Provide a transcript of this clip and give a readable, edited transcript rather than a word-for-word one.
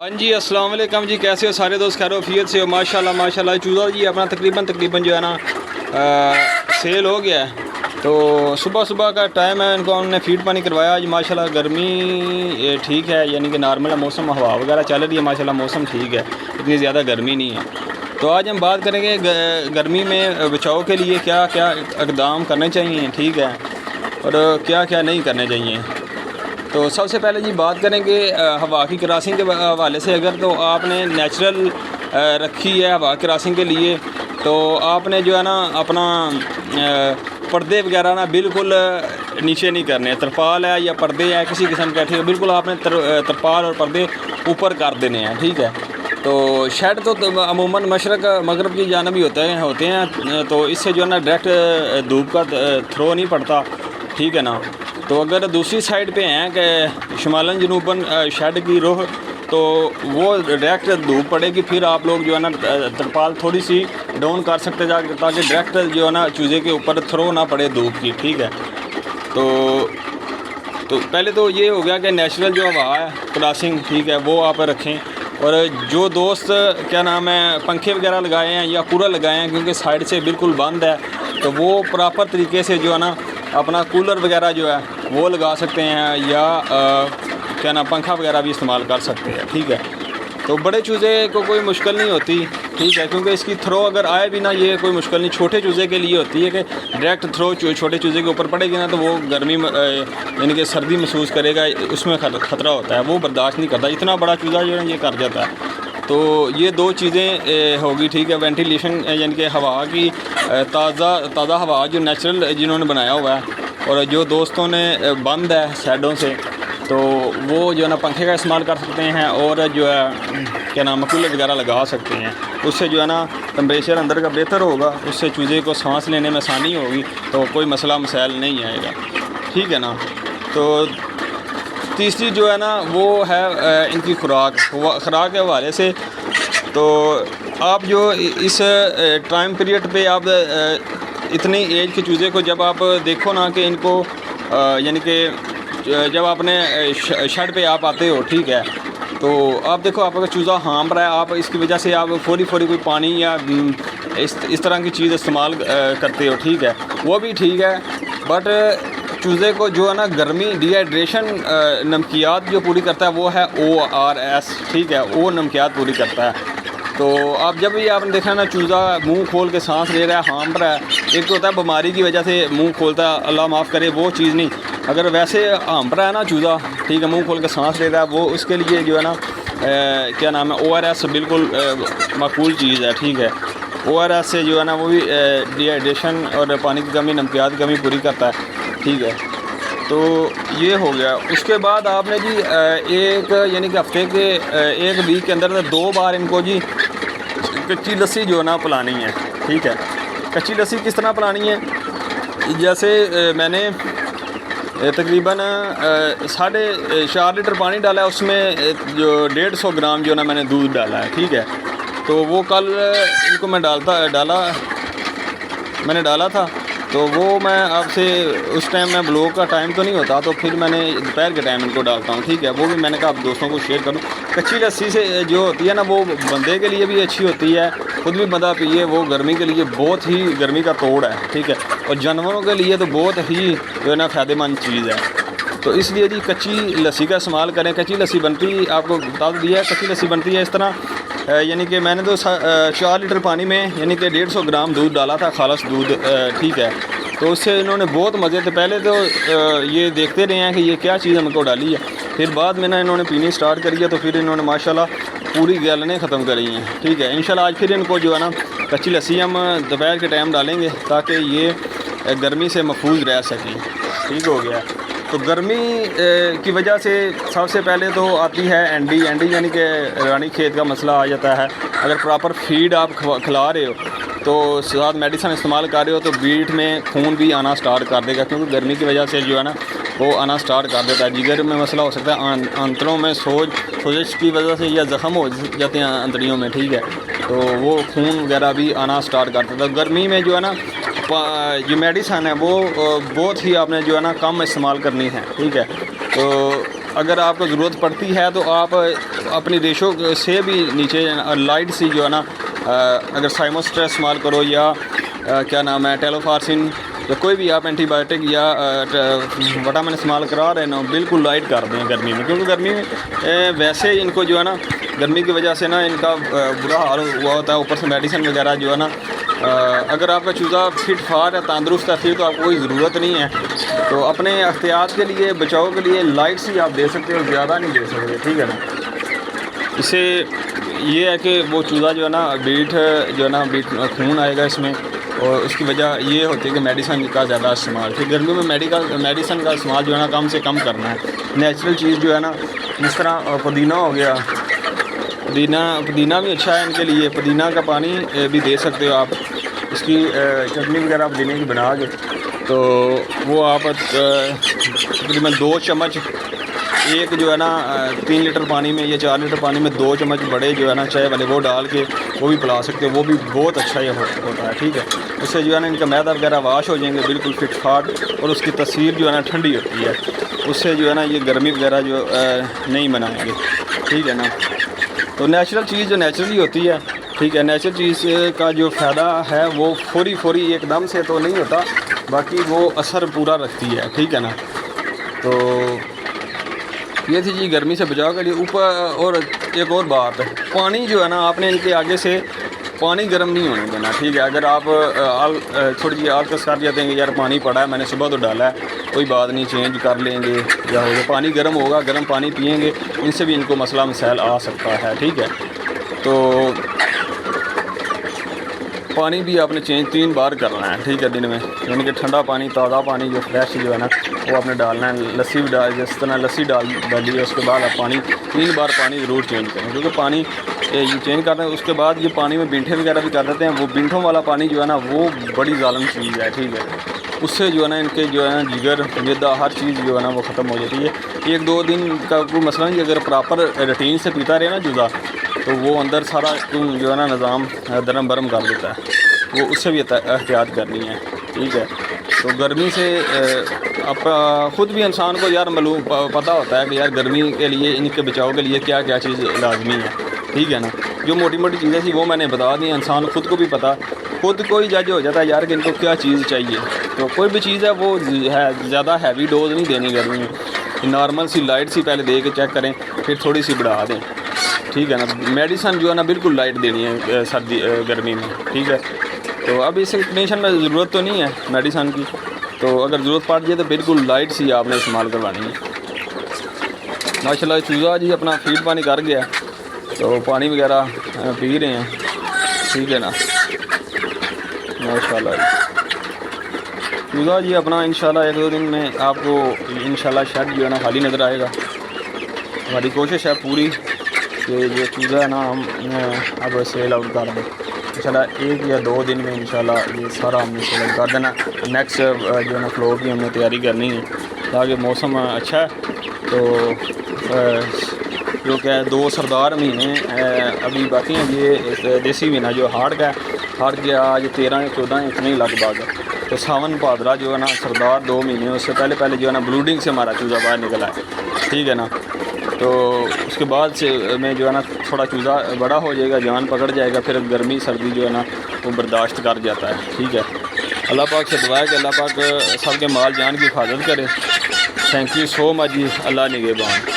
हाँ जी, अस्सलाम वालेकुम जी। कैसे हो सारे दोस्त? खैर वफियत से हो? माशाल्लाह माशाल्लाह। चूज़ा जी अपना तकरीबन जो है ना सेल हो गया है। तो सुबह सुबह का टाइम है, इनको हमने फीड पानी करवाया। आज माशाल्लाह गर्मी ठीक है, यानी कि नॉर्मल है मौसम, हवा वगैरह चल रही है माशाल्लाह, मौसम ठीक है, इतनी ज़्यादा गर्मी नहीं है। तो आज हम बात करेंगे गर्मी में बचाव के लिए क्या क्या इक़दाम करने चाहिए, ठीक है, और क्या क्या नहीं करने चाहिए। तो सबसे पहले जी बात करेंगे हवा की क्रॉसिंग के हवाले से। अगर तो आपने नेचुरल रखी है हवा क्रॉसिंग के लिए, तो आपने जो है ना अपना पर्दे वगैरह ना बिल्कुल नीचे नहीं करने। तरपाल है या पर्दे है किसी किस्म का, ठीक है, बिल्कुल आपने तरपाल और पर्दे ऊपर कर देने हैं, ठीक है। तो शेड तो अमूमन मशरक़ मगरब की जानब ही होते हैं, तो इससे जो है ना डायरेक्ट धूप का थ्रो नहीं पड़ता, ठीक है ना। तो अगर दूसरी साइड पे हैं कि शुमालन जनूबन शेड की रुख, तो वो डायरेक्ट धूप पड़ेगी, फिर आप लोग जो है ना तरपाल थोड़ी सी डाउन कर सकते जा, ताकि डायरेक्ट जो है ना चूज़े के ऊपर थ्रो ना पड़े धूप की, ठीक है। तो पहले तो ये हो गया कि नेचुरल जो हवा है क्रॉसिंग, ठीक है, वो आप रखें। और जो दोस्त क्या नाम है पंखे वगैरह लगाए हैं या कूलर लगाए हैं, क्योंकि साइड से बिल्कुल बंद है, तो वो प्रॉपर तरीके से जो है ना अपना कूलर वगैरह जो है वो लगा सकते हैं, या क्या ना पंखा वगैरह भी इस्तेमाल कर सकते हैं, ठीक है। तो बड़े चूज़े को कोई मुश्किल नहीं होती, ठीक है, क्योंकि इसकी थ्रो अगर आए भी ना, ये कोई मुश्किल नहीं। छोटे चूज़े के लिए होती है कि डायरेक्ट थ्रो छोटे चूज़े के ऊपर पड़ेगी ना, तो वो गर्मी यानी कि सर्दी महसूस करेगा, उसमें ख़तरा होता है, वो बर्दाश्त नहीं करता। इतना बड़ा चूज़ा जो है ये कर जाता है। तो ये दो चीज़ें होगी, ठीक है। वेंटिलेशन यानी कि हवा की ताज़ा हवा जो नेचुरल जिन्होंने बनाया हुआ है, और जो दोस्तों ने बंद है शैडों से, तो वो जो है ना पंखे का इस्तेमाल कर सकते हैं, और जो है क्या नाम कूलर वगैरह लगा सकते हैं। उससे जो है ना टेम्परेचर अंदर का बेहतर होगा, उससे चूज़े को सांस लेने में आसानी होगी, तो कोई मसला मसाइल नहीं आएगा, ठीक है ना। तो तीसरी जो है ना वो है इनकी खुराक के हवाले से। तो आप जो इस टाइम पीरियड पे आप इतनी एज के चूज़े को जब आप देखो ना कि इनको यानी कि जब आपने शेड पे आप आते हो, ठीक है, तो आप देखो आपका चूज़ा हाँफ रहा है, आप इसकी वजह से आप फौरी कोई पानी या इस तरह की चीज़ इस्तेमाल करते हो, ठीक है, वो भी ठीक है। बट चूज़े को जो है ना गर्मी डिहाइड्रेशन नमकियात जो पूरी करता है वो है ORS, ठीक है, वो नमकियात पूरी करता है। तो आप जब भी आपने देखा ना चूज़ा मुंह खोल के सांस ले रहा है, हाँफ रहा है, एक तो होता है बीमारी की वजह से मुंह खोलता है, अल्लाह माफ़ करे, वो चीज़ नहीं। अगर वैसे हाँफ रहा है ना चूज़ा, ठीक है, मुंह खोल के सांस ले रहा है, वो उसके लिए जो है ना क्या नाम है ORS बिल्कुल माकूल चीज़ है, ठीक है। ORS से जो है ना वो भी डिहाइड्रेशन और पानी की कमी, नमकियात की कमी पूरी करता है, ठीक है। तो ये हो गया। उसके बाद आपने जी एक यानी कि हफ्ते के एक वीक के अंदर 2 बार इनको जी कच्ची लस्सी जो है ना पिलानी है, ठीक है। कच्ची लस्सी किस तरह पिलानी है? जैसे मैंने तकरीबन 4.5 लीटर पानी डाला है, उसमें जो 150 ग्राम जो ना मैंने दूध डाला है, ठीक है। तो वो कल इनको मैं मैंने डाला था, तो वो मैं आपसे उस टाइम में ब्लॉग का टाइम तो नहीं होता, तो फिर मैंने दोपहर के टाइम इनको डालता हूँ, ठीक है। वो भी मैंने कहा आप दोस्तों को शेयर करूँ। कच्ची लस्सी से जो होती है ना वो बंदे के लिए भी अच्छी होती है, खुद भी बंदा पिए, वो गर्मी के लिए बहुत ही गर्मी का तोड़ है, ठीक है, और जानवरों के लिए तो बहुत ही जो है ना फ़ायदेमंद चीज़ है। तो इसलिए जी कच्ची लस्सी का इस्तेमाल करें। कच्ची लस्सी बनती आपको बता दिया है, कच्ची लस्सी बनती है इस तरह, यानी कि मैंने तो 4 लीटर पानी में यानी कि 150 ग्राम दूध डाला था, खालस दूध, ठीक है। तो उससे इन्होंने बहुत मज़े थे। पहले तो ये देखते रहे हैं कि ये क्या चीज़ हमको डाली है, फिर बाद में ना इन्होंने पीनी स्टार्ट करी है, तो फिर इन्होंने माशाल्लाह पूरी गैलने ख़त्म करी हैं, ठीक है। इंशाल्लाह आज फिर इनको जो है ना कच्ची लस्सी हम दोपहर के टाइम डालेंगे, ताकि ये गर्मी से महफूज रह सकें, ठीक हो गया। तो गर्मी की वजह से सबसे पहले तो आती है एंडी यानी कि रानी खेत का मसला आ जाता है। अगर प्रॉपर फीड आप खिला रहे हो, तो साथ मेडिसिन इस्तेमाल कर रहे हो, तो बीट में खून भी आना स्टार्ट कर देगा, क्योंकि गर्मी की वजह से जो है ना वो आना स्टार्ट कर देता है। जिगर में मसला हो सकता है, आंतरों में सोजिश की वजह से या ज़ख़म हो जाते हैं अंतड़ियों में, ठीक है, तो वो खून वगैरह भी आना स्टार्ट कर देता है। गर्मी में जो है ना जो मेडिसिन है वो बहुत ही आपने जो है ना कम इस्तेमाल करनी है, ठीक है। तो اگر آپ کو ضرورت پڑتی ہے تو آپ اپنی ریشو سے بھی نیچے لائٹ سی جو ہے نا اگر سائموسٹر استعمال کرو یا کیا نام ہے ٹیلوفارسن یا کوئی بھی آپ اینٹی بایوٹک یا وٹامن استعمال کرا رہے نا بالکل لائٹ کر دیں گرمی میں، کیونکہ گرمی میں ویسے ان کو جو ہے نا گرمی کی وجہ سے نا ان کا برا حال ہوا ہوتا ہے، اوپر سے میڈیسن وغیرہ جو ہے نا اگر آپ کا چوزا فٹ فار ہے تندرست ہے پھر تو آپ کو کوئی ضرورت نہیں ہے، تو اپنے احتیاط کے لیے بچاؤ کے لیے لائٹ سی آپ دے سکتے ہو، زیادہ نہیں دے سکتے، ٹھیک ہے نا۔ اس سے یہ ہے کہ وہ چوزا جو ہے نا بیٹ جو ہے نا بیٹ خون آئے گا اس میں، اور اس کی وجہ یہ ہوتی ہے کہ میڈیسن کا زیادہ استعمال، پھر گرمیوں میں میڈیسن کا استعمال جو ہے نا کم سے کم کرنا ہے۔ نیچرل چیز جو ہے نا جس طرح پودینہ ہو گیا، پودینہ بھی اچھا ہے ان کے لیے، پودینہ کا پانی بھی دے سکتے ہو آپ، اس کی چٹنی وغیرہ پودینے کی بنا کے، تو وہ آپ تقریباً 2 چمچ ایک جو ہے نا 3 لیٹر پانی میں یا 4 لیٹر پانی میں 2 چمچ بڑے جو ہے نا چائے والے وہ ڈال کے وہ بھی پلا سکتے ہو، وہ بھی بہت اچھا یہ ہوتا ہے، ٹھیک ہے۔ اس سے جو ہے نا ان کا معدہ وغیرہ واش ہو جائیں گے بالکل فٹ فاٹ، اور اس کی تاثیر جو ہے نا ٹھنڈی ہوتی ہے، اس سے جو ہے نا یہ گرمی وغیرہ جو نہیں منائیں گے، ٹھیک ہے نا۔ تو نیچرل چیز جو نیچرلی ہوتی ہے، ٹھیک ہے، نیچرل چیز کا جو فائدہ ہے وہ فوری ایک دم سے تو نہیں ہوتا، باقی وہ اثر پورا رکھتی ہے، ٹھیک ہے نا۔ تو یہ تھی جی گرمی سے بچاؤ کے لیے۔ اوپر اور ایک اور بات، پانی جو ہے نا آپ نے ان کے آگے سے پانی گرم نہیں ہونے دینا، ٹھیک ہے۔ اگر آپ تھوڑی جی آلکس کر جاتے ہیں کہ یار پانی پڑا ہے میں نے صبح تو ڈالا ہے، کوئی بات نہیں چینج کر لیں گے، یا ہو پانی گرم ہوگا، گرم پانی پئیں گے، ان سے بھی ان کو مسئلہ مسائل آ سکتا ہے، ٹھیک ہے۔ تو پانی بھی آپ نے چینج 3 بار کرنا ہے، ٹھیک ہے، دن میں، یعنی کہ ٹھنڈا پانی، تازہ پانی جو فریش جو ہے نا وہ آپ نے ڈالنا ہے۔ لسی بھی جس طرح لسی ڈالی ہے اس کے بعد آپ پانی 3 بار پانی ضرور چینج کریں، کیونکہ پانی یہ چینج کرتے ہیں، اس کے بعد یہ پانی میں بینٹھے وغیرہ بھی کر دیتے ہیں، وہ بینٹھوں والا پانی جو ہے نا وہ بڑی ظالم چیز ہے، ٹھیک ہے۔ اس سے جو ہے نا ان کے جو ہے نا جگر معدہ ہر چیز جو ہے نا وہ ختم ہو جاتی ہے۔ 1-2 دن کا کوئی مسئلہ نہیں، اگر پراپر روٹین سے پیتا رہے نا جوزا تو وہ اندر سارا جو ہے نا نظام درم برم کر دیتا ہے، وہ اس سے بھی احتیاط کرنی ہے، ٹھیک ہے۔ تو گرمی سے آپ خود بھی انسان کو یار معلوم پتہ ہوتا ہے کہ یار گرمی کے لیے ان کے بچاؤ کے لیے کیا کیا چیز لازمی ہے، ٹھیک ہے نا۔ جو موٹی موٹی چیزیں تھیں وہ میں نے بتا دی، انسان خود کو بھی پتہ، خود کوئی جج ہو جاتا ہے یار کہ ان کو کیا چیز چاہیے۔ تو کوئی بھی چیز ہے وہ ہے زیادہ ہیوی ڈوز نہیں دینی گرمی میں، نارمل سی لائٹ سی پہلے دے کے چیک کریں، پھر تھوڑی سی بڑھا دیں، ٹھیک ہے نا۔ میڈیسن جو ہے نا بالکل لائٹ دینی ہے گرمی میں، ٹھیک ہے۔ تو اب اس ٹینشن میں ضرورت تو نہیں ہے میڈیسن کی، تو اگر ضرورت پڑ جائے تو بالکل لائٹ سی آپ نے استعمال کروانی ہے۔ ماشاء اللہ چوزا جی اپنا فیڈ پانی کر گیا، تو پانی وغیرہ پی رہے ہیں، ٹھیک ہے نا، ماشاء اللہ چوزا جی اپنا انشاءاللہ 1-2 دن میں آپ کو انشاءاللہ شیڈ جو ہے نا خالی نظر آئے گا۔ ہماری کوشش ہے پوری کہ یہ چوزا ہے نا ہم اب سیل آؤٹ کر دیں انشاءاللہ 1 یا 2 دن میں، انشاءاللہ یہ سارا ہم نے سیل آؤٹ کر دینا۔ نیکسٹ جو ہے نا فلور کی ہم نے تیاری کرنی ہے تاکہ موسم اچھا ہے، تو جو کہ 2 سردار مہینے ابھی باقی ہیں، یہ دیسی مہینہ جو ہارڈ کا ہے، ہارڈ کے آج 13 یا 14 اتنے ہی لگ بھگ، تو ساون پادرا جو ہے نا سردار 2 مہینے، اس سے پہلے جو ہے نا بلوڈنگ سے ہمارا چوزا باہر نکلا ہے، ٹھیک ہے نا۔ تو اس کے بعد سے میں جو ہے نا تھوڑا چوزا بڑا ہو جائے گا، جان پکڑ جائے گا، پھر گرمی سردی جو ہے نا وہ برداشت کر جاتا ہے، ٹھیک ہے۔ اللہ پاک سے دعا ہے کہ اللہ پاک سب کے مال جان کی حفاظت کرے۔ تھینک یو سو مچ جی، اللہ نگہبان۔